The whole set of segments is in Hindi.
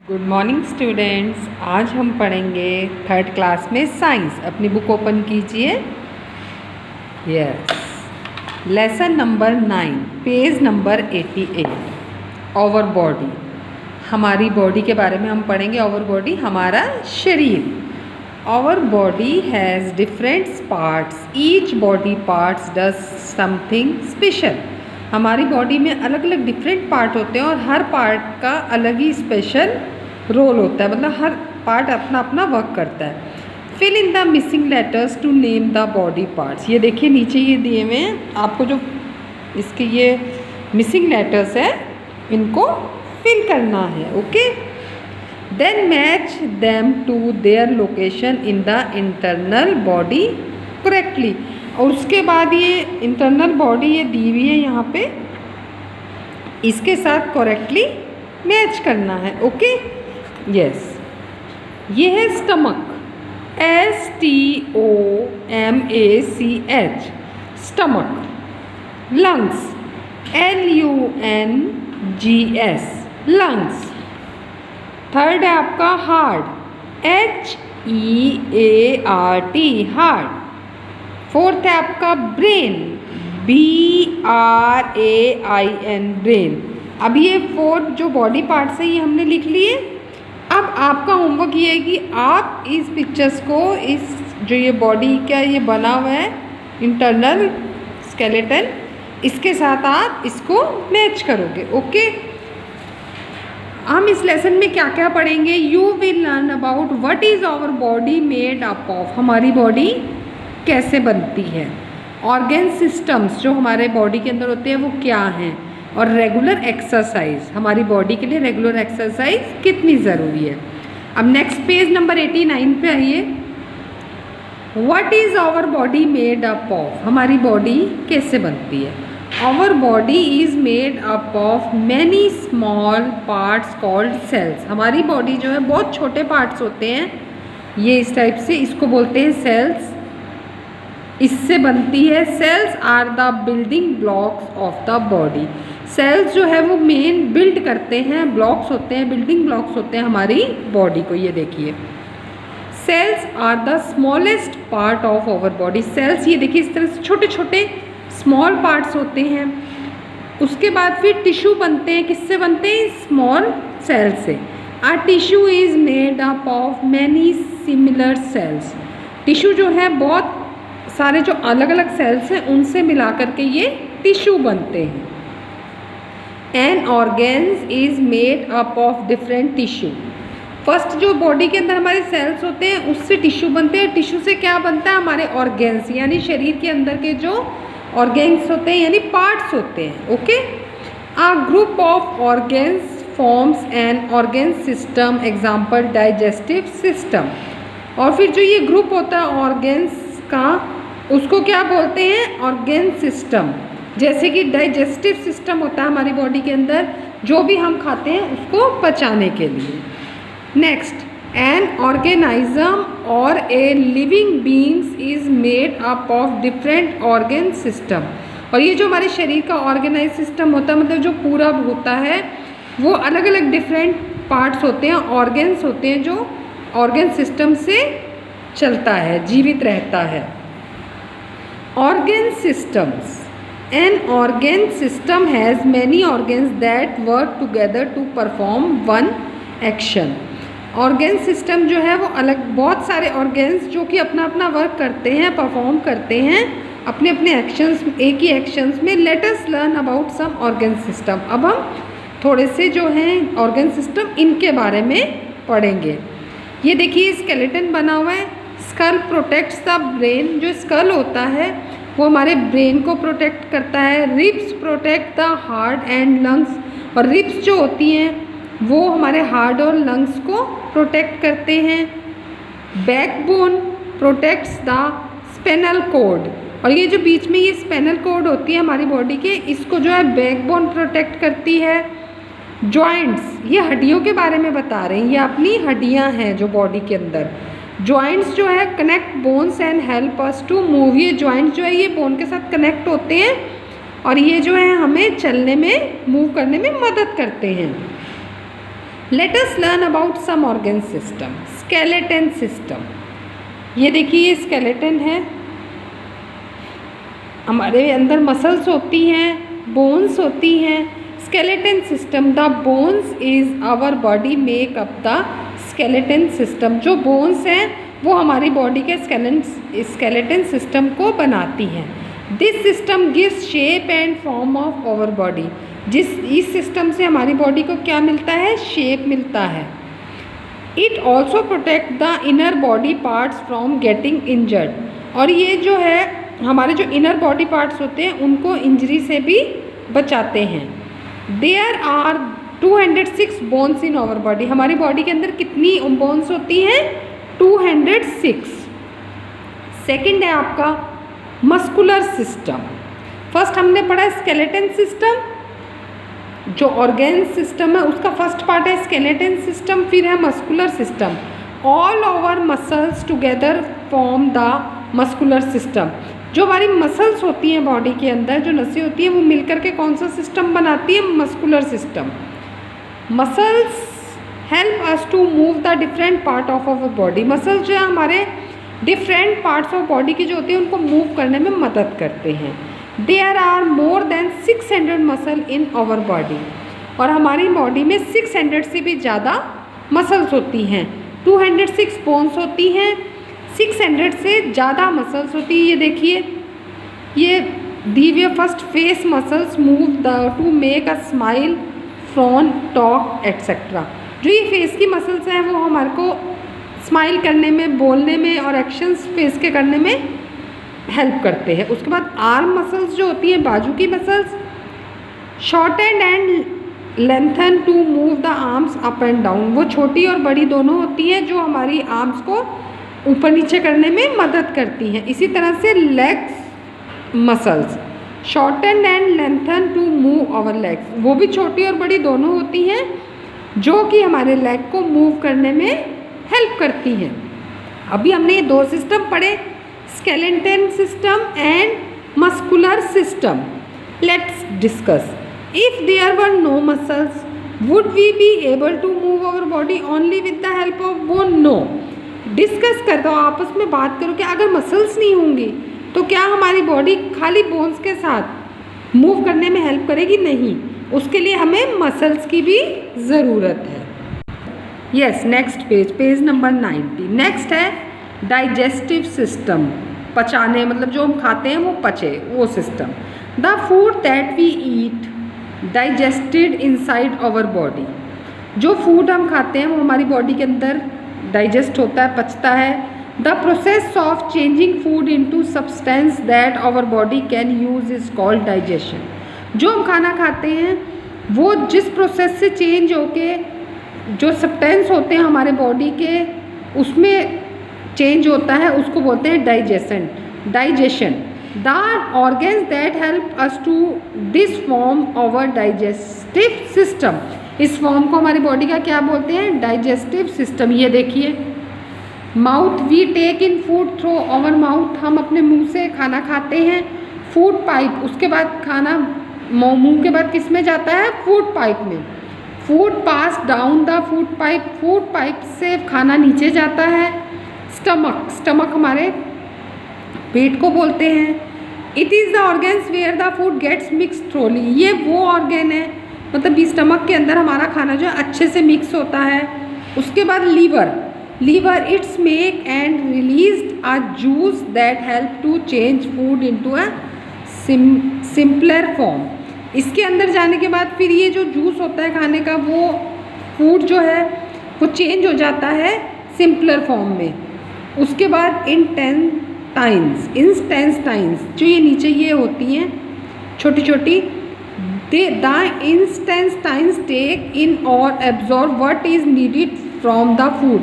Good morning students. आज हम पढ़ेंगे थर्ड क्लास में साइंस। अपनी बुक ओपन कीजिए। Yes, lesson number 9, page number 88। Over body, हमारी बॉडी के बारे में हम पढ़ेंगे। ओवर बॉडी हमारा शरीर। Over body has different parts, each body parts does something special. हमारी बॉडी में अलग अलग डिफरेंट पार्ट होते हैं और हर पार्ट का अलग ही स्पेशल रोल होता है, मतलब हर पार्ट अपना अपना वर्क करता है। Fill in the missing letters to name the body parts. ये देखिए नीचे ये दिए हुए हैं, आपको जो इसके ये मिसिंग लेटर्स है इनको फिल करना है। Okay, then match them to their location in the internal body correctly. और उसके बाद ये इंटरनल बॉडी ये दी हुई है यहाँ पे, इसके साथ करेक्टली मैच करना है। ओके, यस, ये है stomach, STOMACH, stomach. Lungs, LUNGS, lungs. Third है आपका हार्ट, HEART, हार्ट। फोर्थ है आपका ब्रेन, BRAIN, ब्रेन। अब ये फोर्थ जो बॉडी पार्ट्स है ये हमने लिख लिए। अब आपका होमवर्क ये है कि आप इस पिक्चर्स को, इस जो ये बॉडी का ये बना हुआ है इंटरनल स्केलेटन, इसके साथ आप इसको मैच करोगे। ओके, हम इस लेसन में क्या क्या पढ़ेंगे? You will learn about what is our body made up of. हमारी बॉडी कैसे बनती है। ऑर्गन सिस्टम्स जो हमारे बॉडी के अंदर होते हैं वो क्या हैं। और रेगुलर एक्सरसाइज, हमारी बॉडी के लिए रेगुलर एक्सरसाइज कितनी ज़रूरी है। अब नेक्स्ट पेज नंबर 89 पे आइए। What is our body made up of. हमारी बॉडी कैसे बनती है। Our body is made up of many small parts called cells. हमारी बॉडी जो है बहुत छोटे पार्ट्स होते हैं, ये इस टाइप से, इसको बोलते हैं सेल्स। इससे बनती है। Cells are the building blocks of the body. Cells जो है वो मेन बिल्ड करते हैं, ब्लॉक्स होते हैं, बिल्डिंग ब्लॉक्स होते हैं हमारी बॉडी को। ये देखिए, cells are the smallest part of our body. Cells ये देखिए इस तरह से छोटे छोटे स्मॉल पार्ट्स होते हैं। उसके बाद फिर टिश्यू बनते हैं। किससे बनते हैं? स्मॉल सेल से। A tissue is made up of many similar cells. Tissue जो है बहुत सारे जो अलग अलग सेल्स हैं उनसे मिला करके ये टिश्यू बनते हैं। An organs is made up of different tissue. First जो बॉडी के अंदर हमारे सेल्स होते हैं उससे टिश्यू बनते हैं। टिश्यू से क्या बनता है? हमारे ऑर्गेन्स, यानी शरीर के अंदर के जो ऑर्गेन्स होते हैं यानी पार्ट्स होते हैं। Okay, a group of organs forms an organ system, example digestive system. और फिर जो ये ग्रुप होता है ऑर्गेन्स का, उसको क्या बोलते हैं? Organ system. जैसे कि डाइजेस्टिव सिस्टम होता है हमारी बॉडी के अंदर, जो भी हम खाते हैं उसको पचाने के लिए। नेक्स्ट, एन ऑर्गेनाइज्म और a living beings is made up of different organ system. और ये जो हमारे शरीर का ऑर्गेनाइज सिस्टम होता है, मतलब जो पूरा होता है, वो अलग अलग डिफरेंट पार्ट्स होते हैं, ऑर्गेन्स होते हैं, जो ऑर्गेन सिस्टम से चलता है, जीवित रहता है। Organ systems. An organ system has many organs that work together to perform one action. Organ system जो है वो अलग, बहुत सारे organs जो कि अपना अपना वर्क करते हैं, परफॉर्म करते हैं अपने अपने एक्शंस, एक ही एक्शंस में। Let us learn about some organ system. अब हम थोड़े से जो हैं organ system इनके बारे में पढ़ेंगे। ये देखिए स्केलेटन बना हुआ है। Skull protects the brain. जो स्कल होता है वो हमारे ब्रेन को प्रोटेक्ट करता है। Ribs protect the heart and lungs. और रिब्स जो होती हैं वो हमारे हार्ट और लंग्स को प्रोटेक्ट करते हैं। Backbone protects the spinal cord. और ये जो बीच में ये स्पेनल कोड होती है हमारी बॉडी के, इसको जो है बैकबोन प्रोटेक्ट करती है। जॉइंट्स, ये हड्डियों के बारे में बता रहे हैं, ये अपनी हड्डियां हैं जो बॉडी के अंदर। जॉइंट्स जो है connect bones and help us to move. ये जॉइंट्स जो है ये बोन के साथ कनेक्ट होते हैं और ये जो है हमें चलने में, मूव करने में मदद करते हैं। Let us learn about some organ system. Skeleton system, ये देखिए स्केलेटन है, हमारे अंदर मसल्स होती हैं, बोन्स होती हैं। Skeleton system, the bones is our body make up the skeleton system. जो बोन्स हैं वो हमारी बॉडी के स्केलेटन सिस्टम को बनाती हैं। This system gives shape and form of our body. इस सिस्टम से हमारी बॉडी को क्या मिलता है? शेप मिलता है। It also protect the inner body parts from getting injured. और ये जो है हमारे जो इनर बॉडी पार्ट्स होते हैं उनको इंजरी से भी बचाते हैं। There are 206 bones in our body. हमारी बॉडी के अंदर कितनी बोन्स होती हैं? 206। सेकंड है आपका मस्कुलर सिस्टम। फर्स्ट हमने पढ़ा स्केलेटन सिस्टम, जो ऑर्गेन सिस्टम है उसका फर्स्ट पार्ट है स्केलेटन सिस्टम, फिर है muscular system. All over muscles together form the muscular system. जो हमारी मसल्स होती हैं बॉडी के अंदर, जो नसें होती हैं वो मिलकर के कौन सा सिस्टम बनाती है? Muscular system. Muscles help us to move the different part of our body. Muscles जो है हमारे डिफरेंट पार्ट्स ऑफ बॉडी की जो होती है उनको मूव करने में मदद करते हैं। There are more than 600 muscle in our body. और हमारी बॉडी में 600 से भी ज़्यादा मसल्स होती हैं। 206 बोन्स होती हैं, 600 से ज़्यादा मसल्स होती है। ये देखिए, ये दी हुई first face muscles move the two make a smile, frown, talk etcetera. जो ये फेस की मसल्स हैं वो हमारे को स्माइल करने में, बोलने में और एक्शंस फेस के करने में हेल्प करते हैं। उसके बाद आर्म मसल्स जो होती हैं, बाजू की muscles, shortened and lengthen to move the arms up and down. वो छोटी और बड़ी दोनों होती हैं जो हमारी आर्म्स को ऊपर नीचे करने में मदद करती हैं। इसी तरह से legs muscles, shortened and lengthen to move our legs, वो भी छोटी और बड़ी दोनों होती हैं जो कि हमारे लेग को मूव करने में हेल्प करती हैं। अभी हमने ये दो सिस्टम पढ़े, skeleton system and muscular system. Let's discuss. If there were no muscles would we be able to move our body only with the help of bone? No. Discuss कर दो, आपस में बात करो कि अगर मसल्स नहीं होंगी तो क्या हमारी बॉडी खाली बोन्स के साथ मूव करने में हेल्प करेगी? नहीं, उसके लिए हमें मसल्स की भी ज़रूरत है। Yes, next page number 90। Next है डाइजेस्टिव सिस्टम। पचाने, मतलब जो हम खाते हैं वो पचे, वो सिस्टम। The food that we eat digested inside our body. जो फूड हम खाते हैं वो हमारी बॉडी के अंदर डाइजेस्ट होता है, पचता है। The process of changing food into substance that our body can use is called digestion. जो हम खाना खाते हैं वो जिस प्रोसेस से चेंज होके जो सब्सटेंस होते हैं हमारे बॉडी के उसमें चेंज होता है उसको बोलते हैं digestion. The organs that help us to this form our digestive system. इस फॉर्म को हमारी बॉडी का क्या बोलते हैं? Digestive system. ये देखिए, mouth, we take in food through our mouth. हम अपने मुंह से खाना खाते हैं। फूड पाइप, उसके बाद खाना मुंह के बाद किस में जाता है? फूड पाइप में। Food pass down the food pipe, food pipe से खाना नीचे जाता है। स्टमक हमारे पेट को बोलते हैं। It is the organs where the food gets mix thoroughly. ये वो ऑर्गन है, मतलब स्टमक के अंदर हमारा खाना जो है अच्छे से मिक्स होता है। उसके बाद liver its make and released a juice that help to change food into a simpler form. इसके अंदर जाने के बाद फिर ये जो जूस होता है खाने का, वो फूड जो है वो चेंज हो जाता है सिंपलर फॉर्म में। उसके बाद इंटेस्टाइन्स, जो ये नीचे ये होती हैं छोटी छोटी, द इंटेस्टाइन्स टेक इन और absorb what is needed from the food.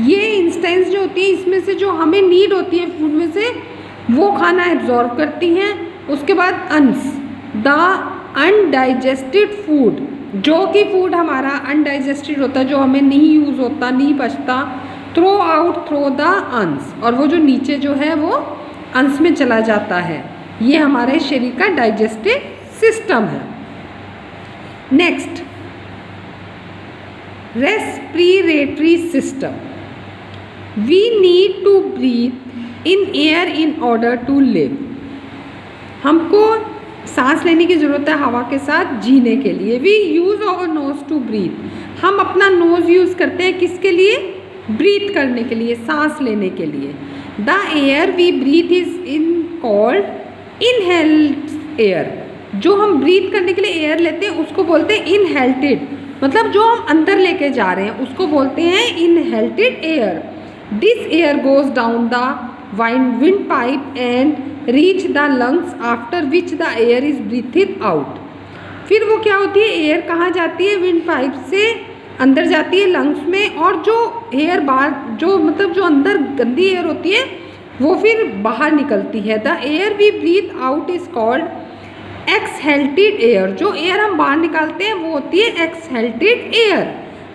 ये इंटेस्टाइन्स जो होती है इसमें से जो हमें नीड होती है फूड में से वो खाना एब्जॉर्ब करती हैं। उसके बाद द अनडाइजेस्टेड फूड, जो कि फूड हमारा अनडाइजेस्टेड होता है, जो हमें नहीं यूज़ होता, नहीं पचता, थ्रो आउट थ्रो द अंस, और वो जो नीचे जो है वो अंश में चला जाता है। ये हमारे शरीर का डाइजेस्टिव सिस्टम है। Next, respiratory system. We need to breathe in air in order to live. हमको सांस लेने की ज़रूरत है हवा के साथ जीने के लिए। We use our nose to breathe. हम अपना नोज़ यूज़ करते हैं किसके लिए? ब्रीथ करने के लिए, सांस लेने के लिए। The air we breathe is in called inhaled air. जो हम ब्रीथ करने के लिए एयर लेते हैं उसको बोलते हैं इनहेल्टेड, मतलब जो हम अंदर लेके जा रहे हैं उसको बोलते हैं inhaled air. This air goes down the windpipe and reach the lungs after which the air is breathed out. फिर वो क्या होती है? एयर कहाँ जाती है? विंड पाइप से अंदर जाती है लंग्स में, और जो एयर बाहर, जो मतलब जो अंदर गंदी एयर होती है वो फिर बाहर निकलती है। The air we breathe out is called exhaled air. जो एयर हम बाहर निकालते हैं वो होती है exhaled air.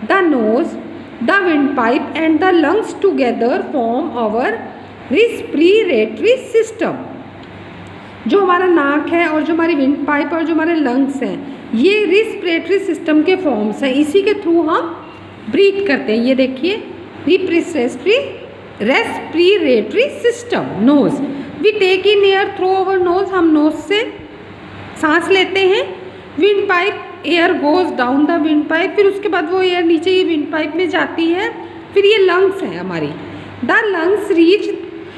The nose, the windpipe and the lungs together form our respiratory system. जो हमारा नाक है और जो हमारी विंड पाइप और जो हमारे लंग्स हैं, ये रेस्पिरेटरी सिस्टम के फॉर्म्स हैं। इसी के थ्रू हम ब्रीथ करते हैं। ये देखिए, respiratory system. Nose, we take in air through our nose. हम नोज से सांस लेते हैं। Windpipe, air goes down the windpipe. फिर उसके बाद वो एयर नीचे ये विंड पाइप में जाती है। फिर ये लंग्स है हमारी। The lungs reach,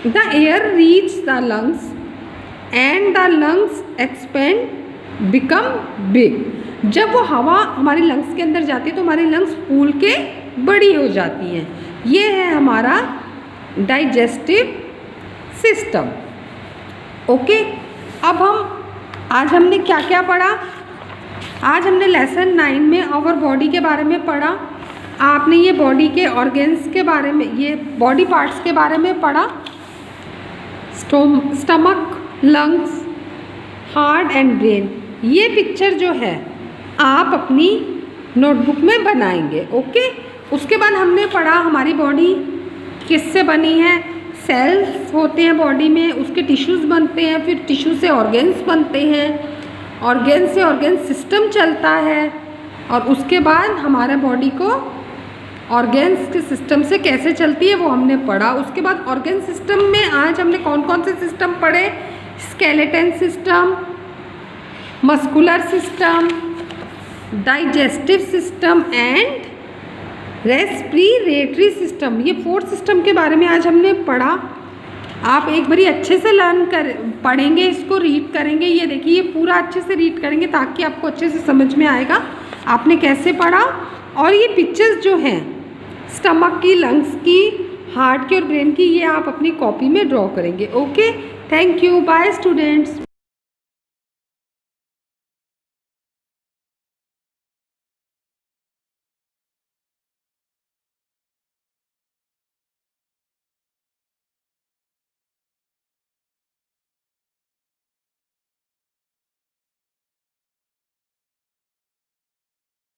the air reach the lungs and the lungs expand become big. जब वो हवा हमारी लंग्स के अंदर जाती है तो हमारी लंग्स फूल के बड़ी हो जाती हैं। ये है हमारा डाइजेस्टिव सिस्टम। ओके, अब आज हमने क्या क्या पढ़ा? आज हमने लेसन 9 में आवर बॉडी के बारे में पढ़ा। आपने ये बॉडी के ऑर्गन्स के बारे में, ये बॉडी पार्ट्स के बारे में पढ़ा। Stomach, lungs, heart and brain. ये पिक्चर जो है आप अपनी नोटबुक में बनाएंगे। ओके, उसके बाद हमने पढ़ा हमारी बॉडी किससे बनी है। सेल्स होते हैं बॉडी में, उसके टिश्यूज़ बनते हैं, फिर टिश्यू से ऑर्गन्स बनते हैं, ऑर्गन से ऑर्गन सिस्टम चलता है, और उसके बाद हमारे बॉडी को ऑर्गन्स के सिस्टम से कैसे चलती है वो हमने पढ़ा। उसके बाद ऑर्गन सिस्टम में आज हमने कौन कौन से सिस्टम पढ़े? Skeleton system, muscular system, digestive system and respiratory system. ये 4 सिस्टम के बारे में आज हमने पढ़ा। आप एक बारी अच्छे से पढ़ेंगे, इसको रीड करेंगे। ये देखिए, ये पूरा अच्छे से रीड करेंगे ताकि आपको अच्छे से समझ में आएगा आपने कैसे पढ़ा। और ये पिक्चर्स जो हैं स्टमक की, लंग्स की, हार्ट की और ब्रेन की, ये आप अपनी कॉपी में ड्रॉ करेंगे। Okay, thank you, bye students.